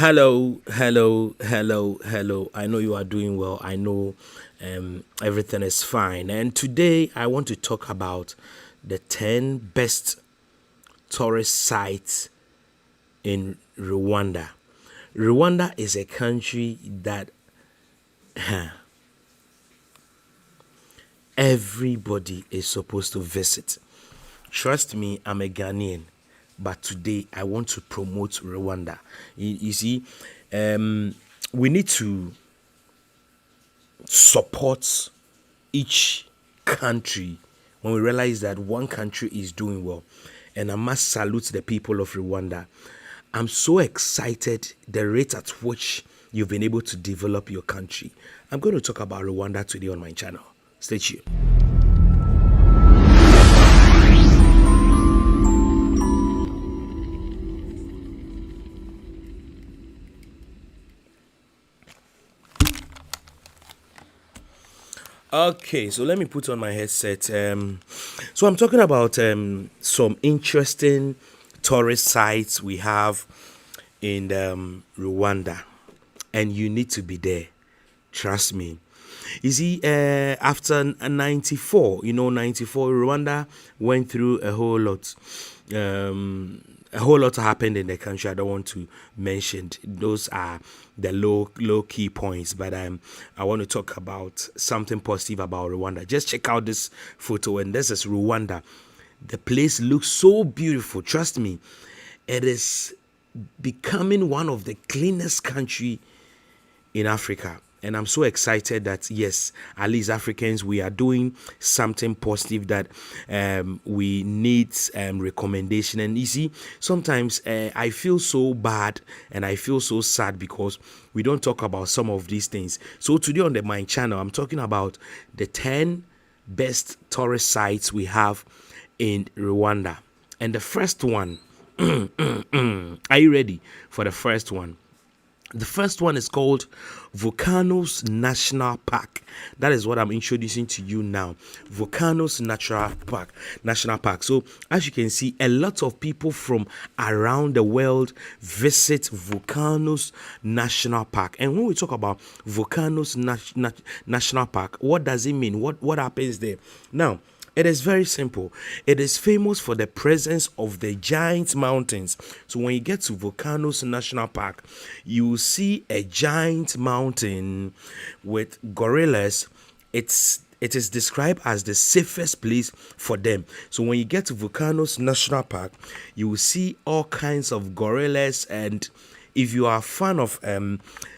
Hello, hello, hello, hello. I know you are doing well. I know everything is fine. And today I want to talk about the 10 best tourist sites in Rwanda. Rwanda is a country that everybody is supposed to visit. Trust me, I'm a Ghanaian, but today I want to promote Rwanda. You see, we need to support each country when we realize that one country is doing well. And I must salute the people of Rwanda. I'm so excited the rate at which you've been able to develop your country. I'm going to talk about Rwanda today on my channel. Stay tuned. Okay, so let me put on my headset. So I'm talking about some interesting tourist sites we have in Rwanda, and you need to be there. Trust me. You see, after 94, 94, Rwanda went through a whole lot happened in the country. I don't want to mention. Those are the low key points, but I want to talk about something positive about Rwanda. Just check out this photo, and this is Rwanda. The place looks so beautiful. Trust me, it is becoming one of the cleanest country in Africa. And I'm so excited that, yes, at least Africans, we are doing something positive that we need recommendation. And you see, sometimes I feel so bad and I feel so sad because we don't talk about some of these things. So today on my channel, I'm talking about the 10 best tourist sites we have in Rwanda. And the first one, are you ready for the first one? The first one is called Volcanoes National Park. That is what I'm introducing to you now. Volcanoes National Park. So as you can see, a lot of people from around the world visit Volcanoes National Park. And when we talk about Volcanoes National Park, what does it mean? What happens there? Now, it is very simple. It is famous for the presence of the giant mountains. So when you get to Volcanoes National Park, you will see a giant mountain with gorillas. It is described as the safest place for them. So when you get to Volcanoes National Park, you will see all kinds of gorillas, and if you are a fan of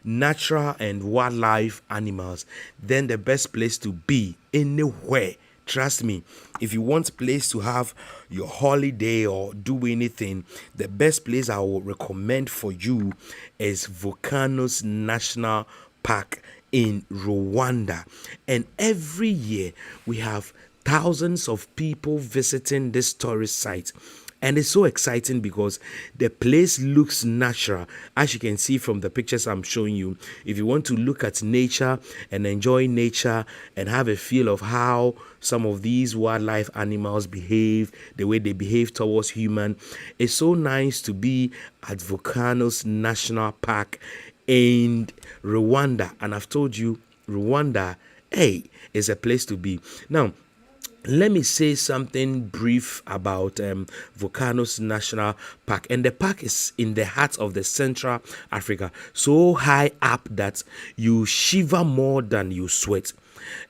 natural and wildlife animals, then the best place to be anywhere. Trust me, if you want a place to have your holiday or do anything, the best place I will recommend for you is Volcanoes National Park in Rwanda. And every year we have thousands of people visiting this tourist site. And it's so exciting because the place looks natural. As you can see from the pictures I'm showing you, if you want to look at nature and enjoy nature and have a feel of how some of these wildlife animals behave, the way they behave towards human, it's so nice to be at Volcanoes National Park in Rwanda. And I've told you, Rwanda, hey, is a place to be. Now, let me say something brief about Volcanoes National Park. And the park is in the heart of the Central Africa, so high up that you shiver more than you sweat.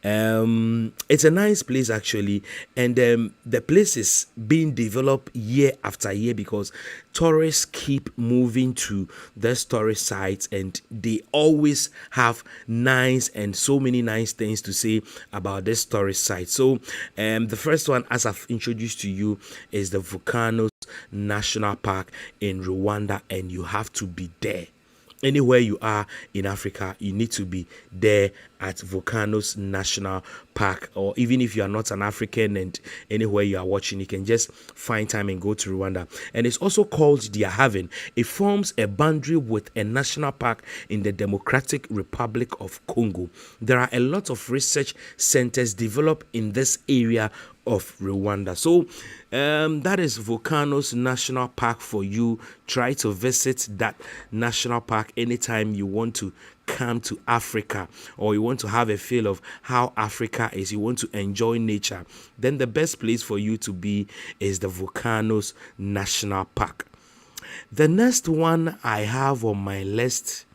It's a nice place actually, and the place is being developed year after year because tourists keep moving to the tourist sites, and they always have nice and so many nice things to say about this tourist site. So the first one, as I've introduced to you, is the Volcanoes National Park in Rwanda, and you have to be there. Anywhere you are in Africa, you need to be there at Volcanoes National Park. Or even if you are not an African and anywhere you are watching, you can just find time and go to Rwanda. And it's also called Deer Haven. It forms a boundary with a national park in the Democratic Republic of Congo. There are a lot of research centers developed in this area of Rwanda. So that is Volcanoes National Park for you. Try to visit that national park anytime you want to come to Africa, or you want to have a feel of how Africa is, you want to enjoy nature, then the best place for you to be is the Volcanoes National Park. The next one I have on my list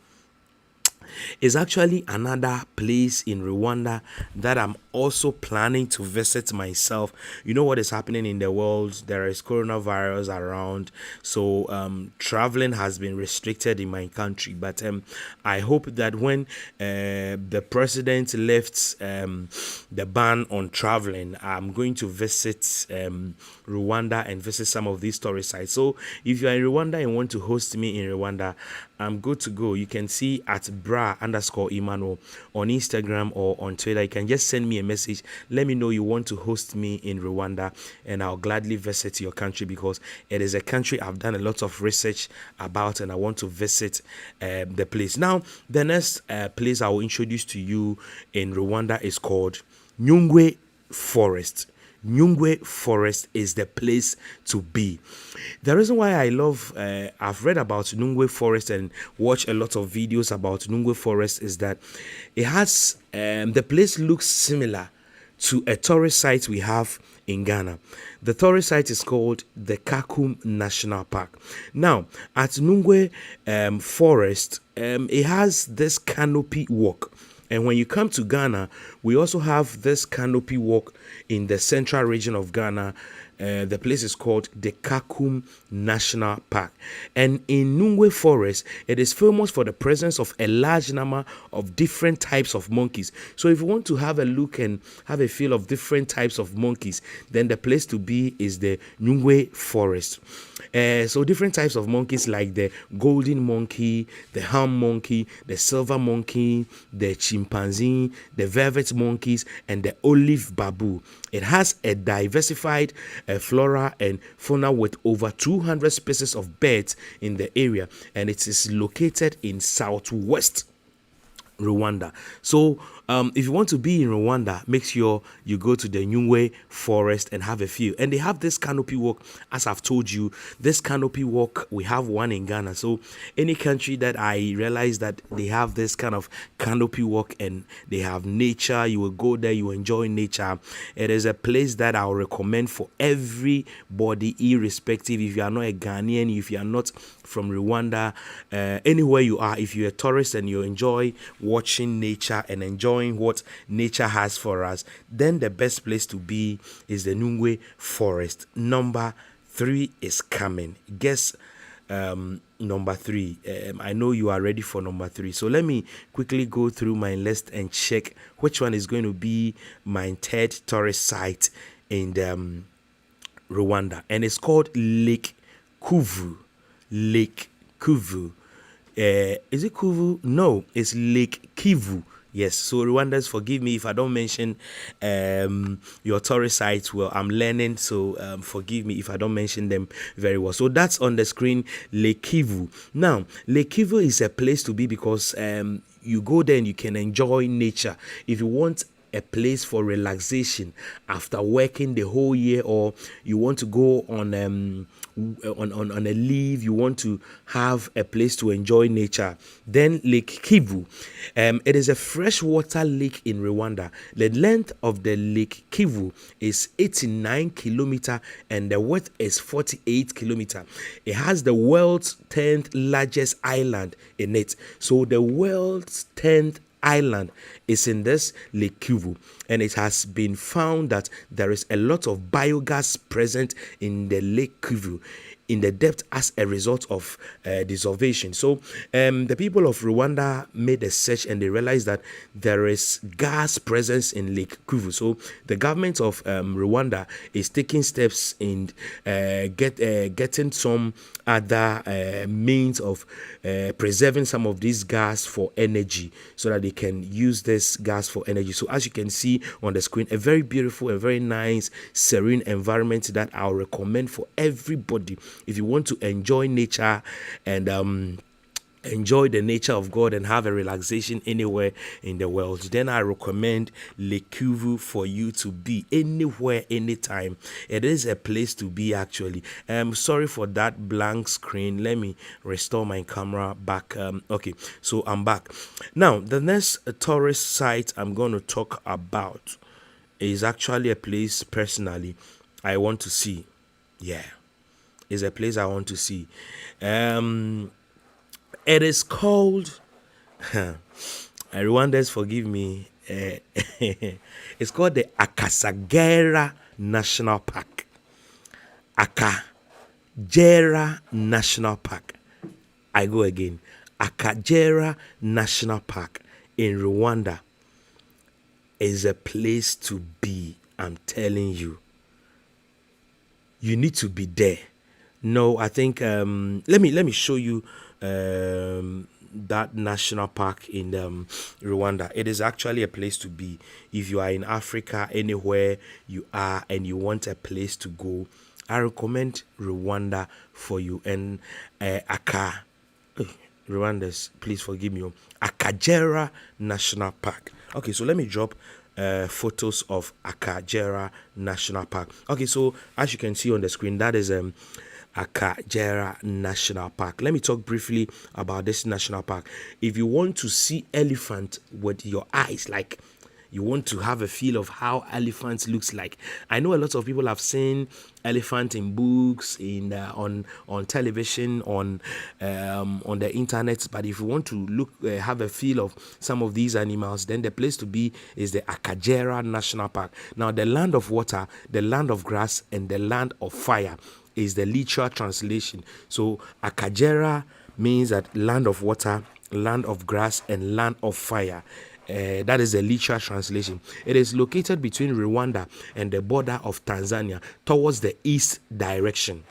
is actually another place in Rwanda that I'm also planning to visit myself. You know what is happening in the world? There is coronavirus around, so traveling has been restricted in my country. But I hope that when the president lifts the ban on traveling, I'm going to visit Rwanda and visit some of these tourist sites. So if you are in Rwanda and want to host me in Rwanda, I'm good to go. You can see at bra_Emmanuel on Instagram or on Twitter. You can just send me a message. Let me know you want to host me in Rwanda, and I'll gladly visit your country, because it is a country I've done a lot of research about, and I want to visit the place. Now, the next place I will introduce to you in Rwanda is called Nyungwe Forest. Nyungwe Forest is the place to be. The reason why I love, I've read about Nyungwe Forest and watched a lot of videos about Nyungwe Forest, is that it has, the place looks similar to a tourist site we have in Ghana. The tourist site is called the Kakum National Park. Now, at Nyungwe Forest, it has this canopy walk. And when you come to Ghana, we also have this canopy walk in the central region of Ghana. The place is called the Kakum National Park. And in Nyungwe Forest, it is famous for the presence of a large number of different types of monkeys. So if you want to have a look and have a feel of different types of monkeys, then the place to be is the Nyungwe Forest. So different types of monkeys like the golden monkey, the ham monkey, the silver monkey, the chimpanzee, the velvet monkeys, and the olive babu. It has a diversified flora and fauna with over 200 species of birds in the area, and it is located in southwest Rwanda. So if you want to be in Rwanda, make sure you go to the Nyungwe Forest and have a feel. And they have this canopy walk, as I've told you. This canopy walk, we have one in Ghana. So any country that I realize that they have this kind of canopy walk and they have nature, you will go there, you enjoy nature. It is a place that I'll recommend for everybody, irrespective if you are not a Ghanaian, if you are not from Rwanda, anywhere you are. If you're a tourist and you enjoy watching nature and enjoying what nature has for us, then the best place to be is the Nyungwe Forest. Number 3 is coming. Guess number 3. I know you are ready for number 3. So let me quickly go through my list and check which one is going to be my third tourist site in Rwanda. And it's called Lake Kivu. Lake Kivu. Is it Kivu? No, it's Lake Kivu. Yes, so Rwandans, forgive me if I don't mention your tourist sites well. I'm learning, so forgive me if I don't mention them very well. So that's on the screen, Lake Kivu. Now, Lake Kivu is a place to be because you go there and you can enjoy nature. If you want a place for relaxation after working the whole year, or you want to go on a leave, you want to have a place to enjoy nature, then Lake Kivu. It is a freshwater lake in Rwanda. The length of the Lake Kivu is 89 kilometers and the width is 48 kilometers. It has the world's 10th largest island in it. So the world's 10th island is in this Lake Kivu, and it has been found that there is a lot of biogas present in the Lake Kivu. in the depth as a result of dissolvation. So the people of Rwanda made a search and they realized that there is gas presence in Lake Kivu. So the government of Rwanda is taking steps in getting some other means of preserving some of this gas for energy, so that they can use this gas for energy. So as you can see on the screen, a very beautiful and very nice serene environment that I'll recommend for everybody if you want to enjoy nature and enjoy the nature of God and have a relaxation anywhere in the world. Then I recommend Lake Kivu for you to be anywhere, anytime. It is a place to be, actually. Sorry for that blank screen. Let me restore my camera back. Okay, so I'm back. Now, the next tourist site I'm going to talk about is actually a place personally I want to see. Yeah, it's a place I want to see. It is called, Rwandans forgive me, it's called the Akasagera National Park. Akagera National Park. I go again. Akagera National Park in Rwanda is a place to be. I'm telling you. You need to be there. No, I think let me show you that national park in Rwanda. It is actually a place to be. If you are in Africa, anywhere you are and you want a place to go, I recommend Rwanda for you. And Rwandans, please forgive me. Akagera National Park. Okay, so let me drop photos of Akagera National Park. Okay, so as you can see on the screen, that is Akagera National Park. Let me talk briefly about this national park. If you want to see elephant with your eyes, like you want to have a feel of how elephant looks like. I know a lot of people have seen elephant in books, in on television, on the internet. But if you want to look, have a feel of some of these animals, then the place to be is the Akagera National Park. Now, the land of water, the land of grass, and the land of fire is the literal translation. So Akagera means that land of water, land of grass, and land of fire. That is a literal translation. It is located between Rwanda and the border of Tanzania towards the east direction.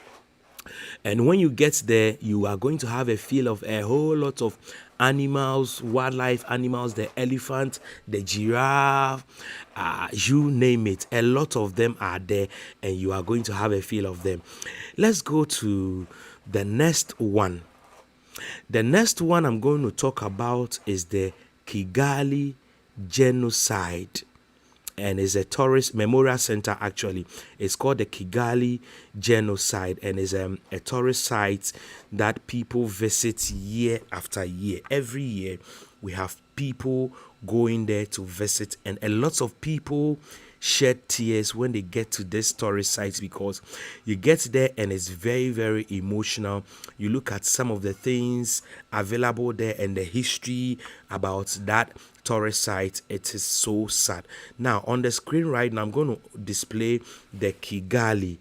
And when you get there, you are going to have a feel of a whole lot of animals, wildlife animals, the elephant, the giraffe, you name it. A lot of them are there and you are going to have a feel of them. Let's go to the next one. The next one I'm going to talk about is the Kigali genocide, and is a tourist memorial center. Actually, it's called the Kigali genocide, and is a tourist site that people visit year after year. Every year we have people going there to visit, and a lot of people shed tears when they get to this tourist sites, because you get there and it's very, very emotional. You look at some of the things available there and the history about that tourist site. It is so sad. Now on the screen right now, I'm going to display the Kigali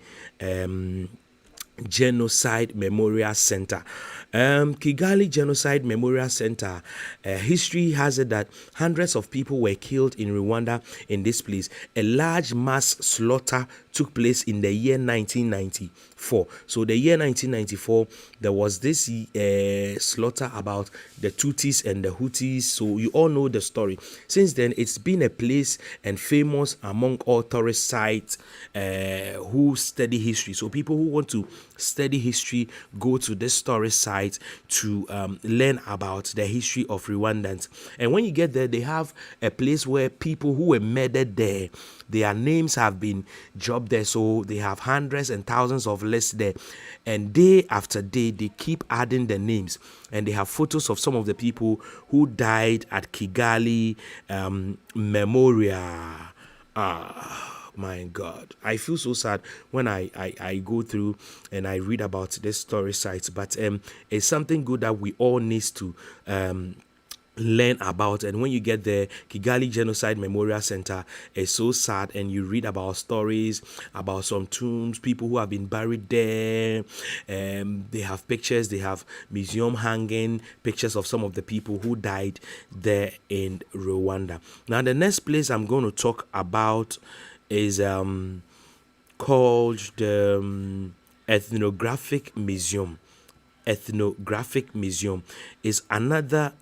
Genocide Memorial Center. Kigali Genocide Memorial Center, history has it that hundreds of people were killed in Rwanda in this place. A large mass slaughter took place in the year 1994. So the year 1994, there was this slaughter about the Tutsis and the Hutus. So you all know the story. Since then, it's been a place and famous among all tourist sites who study history. So people who want to study history go to this tourist site to learn about the history of Rwandans. And when you get there, they have a place where people who were murdered there, their names have been dropped there. So they have hundreds and thousands of lists there, and day after day they keep adding the names, and they have photos of some of the people who died at Kigali Memorial. My God, I feel so sad when I go through and I read about this story sites, but it's something good that we all need to learn about. And when you get there, Kigali Genocide Memorial Center is so sad, and you read about stories about some tombs, people who have been buried there. They have pictures, they have museum hanging pictures of some of the people who died there in Rwanda. Now the next place I'm going to talk about is called the Ethnographic Museum. Ethnographic Museum is another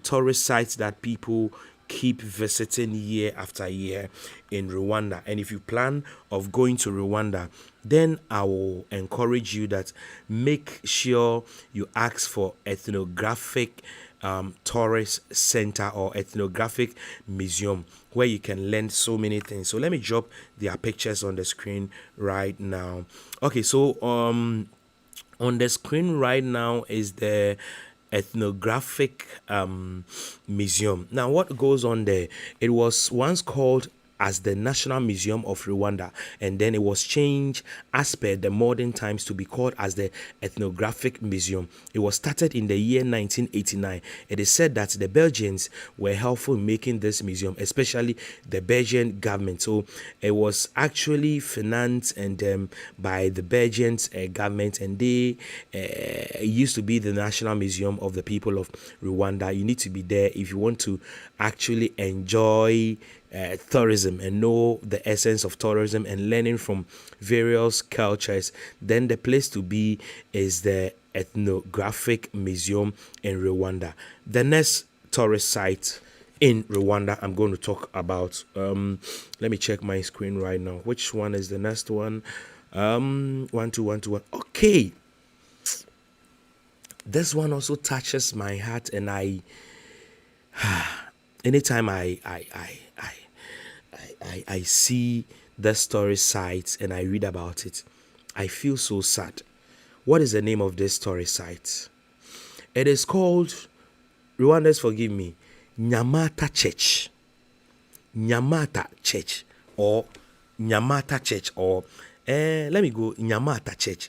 tourist site that people keep visiting year after year in Rwanda. And if you plan of going to Rwanda, then I will encourage you that make sure you ask for ethnographic tourist center or ethnographic museum, where you can learn so many things. So let me drop their pictures on the screen right now. Okay, so on the screen right now is the ethnographic museum. Now, what goes on there? It was once called as the National Museum of Rwanda, and then it was changed as per the modern times to be called as the Ethnographic Museum. It was started in the year 1989. It is said that the Belgians were helpful in making this museum, especially the Belgian government. So it was actually financed and by the Belgian government, and they used to be the National Museum of the people of Rwanda. You need to be there if you want to actually enjoy tourism and know the essence of tourism and learning from various cultures. Then the place to be is the Ethnographic Museum in Rwanda. The next tourist site in Rwanda I'm going to talk about, let me check my screen right now. Which one is the next one? 12121. Okay, this one also touches my heart, and anytime I see the story sites and I read about it, I feel so sad. What is the name of this story site? It is called, Rwandans forgive me, Nyamata Church. Nyamata Church or Nyamata Church, or let me go, Nyamata Church.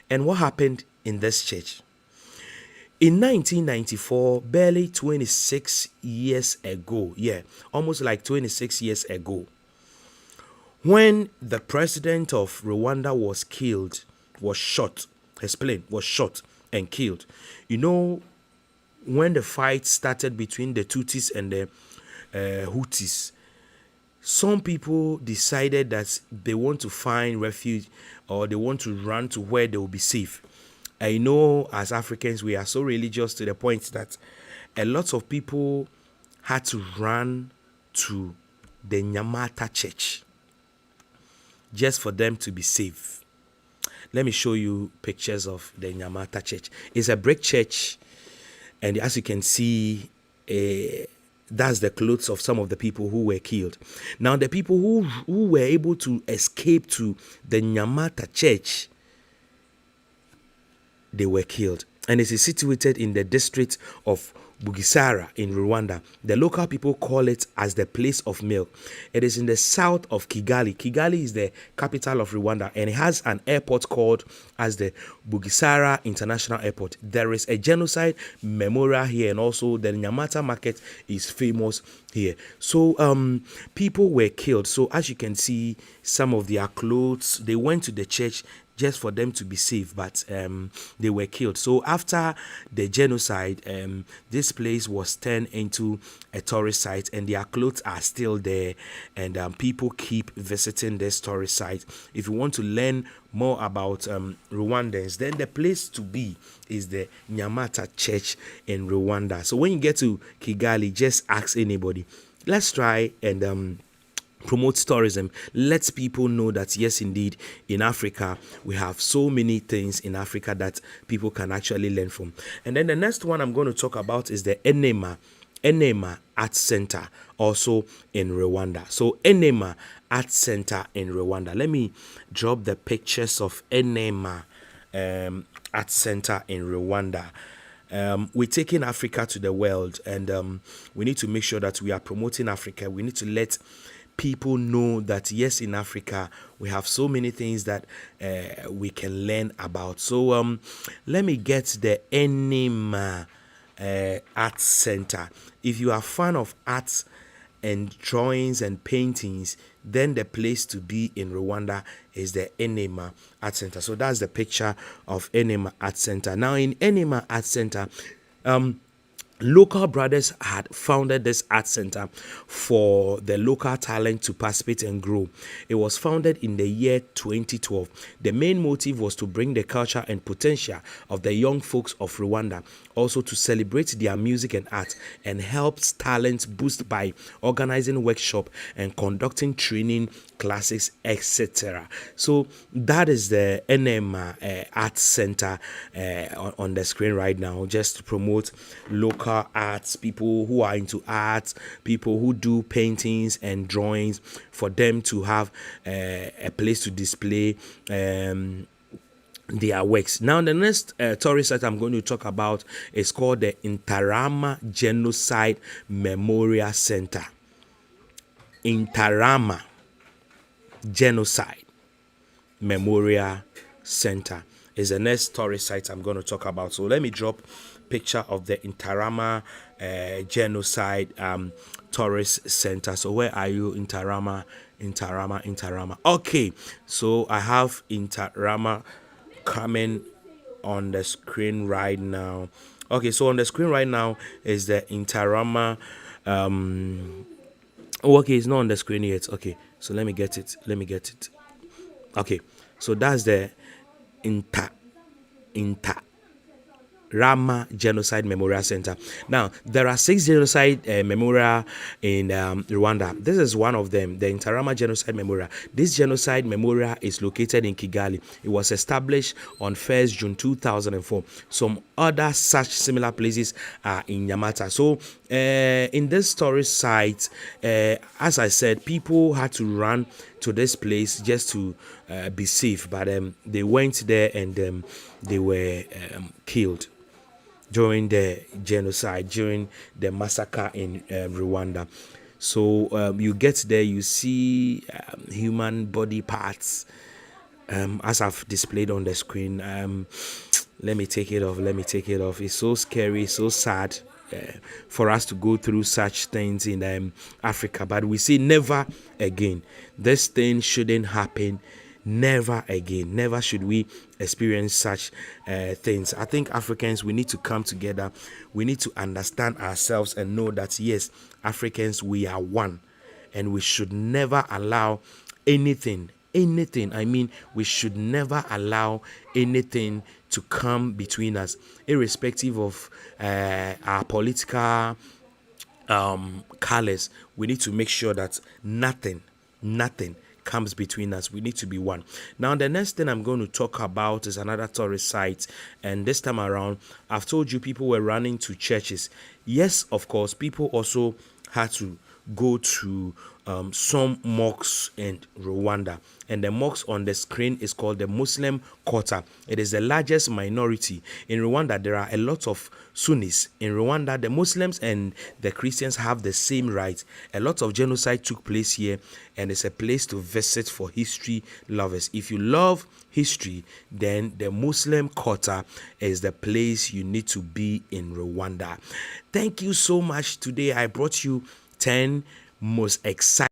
And what happened in this church? In 1994, barely 26 years ago, almost like 26 years ago, when the president of Rwanda was shot, his plane was shot and killed. You know, when the fight started between the Tutsis and the Hutus, some people decided that they want to find refuge, or they want to run to where they will be safe. I know as Africans, we are so religious to the point that a lot of people had to run to the Nyamata Church just for them to be safe. Let me show you pictures of the Nyamata Church. It's a brick church, and as you can see, that's the clothes of some of the people who were killed. Now, the people who were able to escape to the Nyamata Church, they were killed. And it is situated in the district of Bugisara in Rwanda. The local people call it as the place of milk. It is in the south of Kigali. Kigali is the capital of Rwanda, and it has an airport called as the Bugisara International Airport. There is a genocide memorial here, and also the Nyamata market is famous here. So people were killed. So as you can see, some of their clothes, they went to the church just for them to be safe, but they were killed. So after the genocide, this place was turned into a tourist site, and their clothes are still there, and people keep visiting this tourist site. If you want to learn more about Rwandans, then the place to be is the Nyamata Church in Rwanda. So when you get to Kigali, just ask anybody. Let's try and promote tourism. Let people know that yes, indeed, in Africa we have so many things in Africa that people can actually learn from. And then the next one I'm going to talk about is the Enema Art Center, also in Rwanda. So Enema Art Center in Rwanda. Let me drop the pictures of Enema Art Center in Rwanda. We're taking Africa to the world, and we need to make sure that we are promoting Africa. We need to let people know that yes, in Africa we have so many things that we can learn about. So let me get the Enema Arts Center. If you are a fan of arts and drawings and paintings, then the place to be in Rwanda is the Enema Art Center. So that's the picture of Enema Art Center. Now in Enema Art Center, local brothers had founded this art center for the local talent to participate and grow. It was founded in the year 2012. The main motive was to bring the culture and potential of the young folks of Rwanda, also to celebrate their music and art, and helps talent boost by organizing workshop and conducting training classes, etc. So that is the NM Art Center on the screen right now, just to promote local arts, people who are into arts, people who do paintings and drawings, for them to have a place to display their works. Now, the next tourist site I'm going to talk about is called the Intarama Genocide Memorial Center. Intarama Genocide Memorial Center is the next tourist site I'm going to talk about. So let me drop picture of the Intarama Genocide Tourist Center. So where are you? Intarama. Okay, so I have Intarama coming on the screen right now. Okay, so on the screen right now is the Intarama. Okay, it's not on the screen yet. Okay, so let me get it. Okay, so that's the Rama Genocide Memorial Center. Now, there are 6 genocide memorial in Rwanda. This is one of them, the Intarama Genocide Memorial. This genocide memorial is located in Kigali. It was established on 1st June 2004. Some other such similar places are in Yamata. So, in this tourist site, as I said, people had to run to this place just to be safe, but they went there and they were killed during the genocide, during the massacre in Rwanda. So you get there, you see human body parts, as I've displayed on the screen. Let me take it off. It's so scary, so sad for us to go through such things in Africa, but we say never again. This thing shouldn't happen. Never again. Never should we experience such things. I think Africans, we need to come together. We need to understand ourselves and know that yes, Africans, we are one, and we should never allow anything, I mean, we should never allow anything to come between us, irrespective of our political colors. We need to make sure that nothing comes between us. We need to be one. Now, the next thing I'm going to talk about is another tourist site, and this time around, I've told you people were running to churches. Yes, of course, people also had to go to some mosques in Rwanda, and the mosque on the screen is called the Muslim Quarter. It is the largest minority in Rwanda. There are a lot of Sunnis in Rwanda. The Muslims and the Christians have the same rights. A lot of genocide took place here, and it's a place to visit for history lovers. If you love history, then the Muslim Quarter is the place you need to be in Rwanda. Thank you so much. Today I brought you 10 most exciting